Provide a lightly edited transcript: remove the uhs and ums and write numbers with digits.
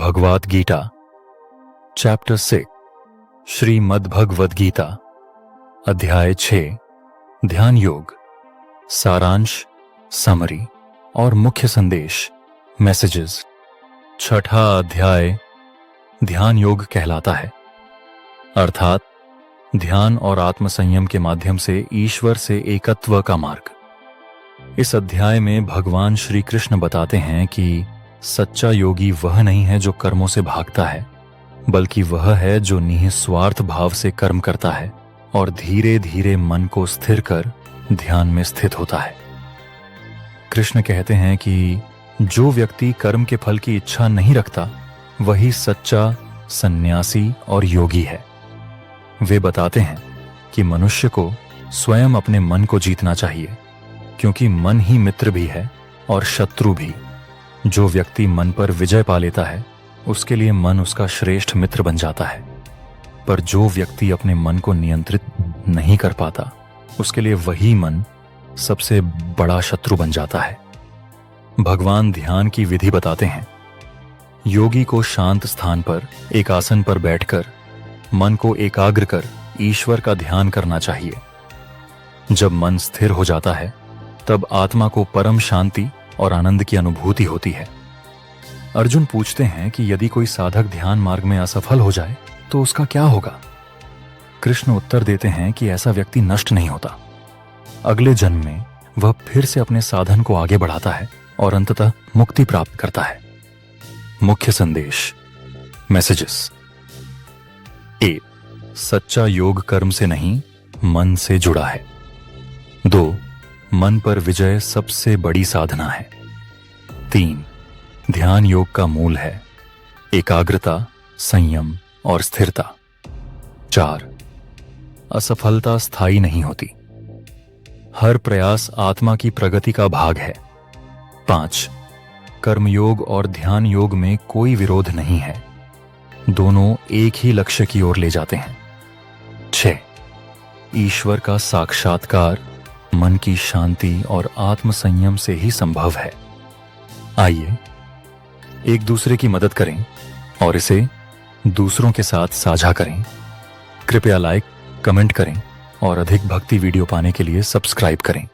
Bhagavad Gita chapter 6 Shrimad Bhagavad Gita अध्याय 6 ध्यान योग सारांश समरी और मुख्य संदेश मैसेजेस। छठा अध्याय ध्यान योग कहलाता है, अर्थात ध्यान और आत्मसंयम के माध्यम से ईश्वर से एकत्व का मार्ग। इस अध्याय में भगवान श्री कृष्ण बताते हैं कि सच्चा योगी वह नहीं है जो कर्मों से भागता है, बल्कि वह है जो निस्वार्थ भाव से कर्म करता है और धीरे धीरे मन को स्थिर कर ध्यान में स्थित होता है। कृष्ण कहते हैं कि जो व्यक्ति कर्म के फल की इच्छा नहीं रखता वही सच्चा सन्यासी और योगी है। वे बताते हैं कि मनुष्य को स्वयं अपने मन को जीतना चाहिए, क्योंकि मन ही मित्र भी है और शत्रु भी। जो व्यक्ति मन पर विजय पा लेता है उसके लिए मन उसका श्रेष्ठ मित्र बन जाता है, पर जो व्यक्ति अपने मन को नियंत्रित नहीं कर पाता उसके लिए वही मन सबसे बड़ा शत्रु बन जाता है। भगवान ध्यान की विधि बताते हैं। योगी को शांत स्थान पर एक आसन पर बैठकर मन को एकाग्र कर ईश्वर का ध्यान करना चाहिए। जब मन स्थिर हो जाता है तब आत्मा को परम शांति और आनंद की अनुभूति होती है। अर्जुन पूछते हैं कि यदि कोई साधक ध्यान मार्ग में असफल हो जाए तो उसका क्या होगा? कृष्ण उत्तर देते हैं कि ऐसा व्यक्ति नष्ट नहीं होता। अगले जन्म में वह फिर से अपने साधन को आगे बढ़ाता है और अंततः मुक्ति प्राप्त करता है। मुख्य संदेश मैसेजेस। 1. सच्चा योग कर्म से नहीं मन से जुड़ा है। 2. मन पर विजय सबसे बड़ी साधना है। 3. ध्यान योग का मूल है एकाग्रता, संयम और स्थिरता। 4. असफलता स्थायी नहीं होती, हर प्रयास आत्मा की प्रगति का भाग है। 5. कर्मयोग और ध्यान योग में कोई विरोध नहीं है, दोनों एक ही लक्ष्य की ओर ले जाते हैं। 6. ईश्वर का साक्षात्कार मन की शांति और आत्मसंयम से ही संभव है। आइए एक दूसरे की मदद करें और इसे दूसरों के साथ साझा करें। कृपया लाइक, कमेंट करें और अधिक भक्ति वीडियो पाने के लिए सब्सक्राइब करें।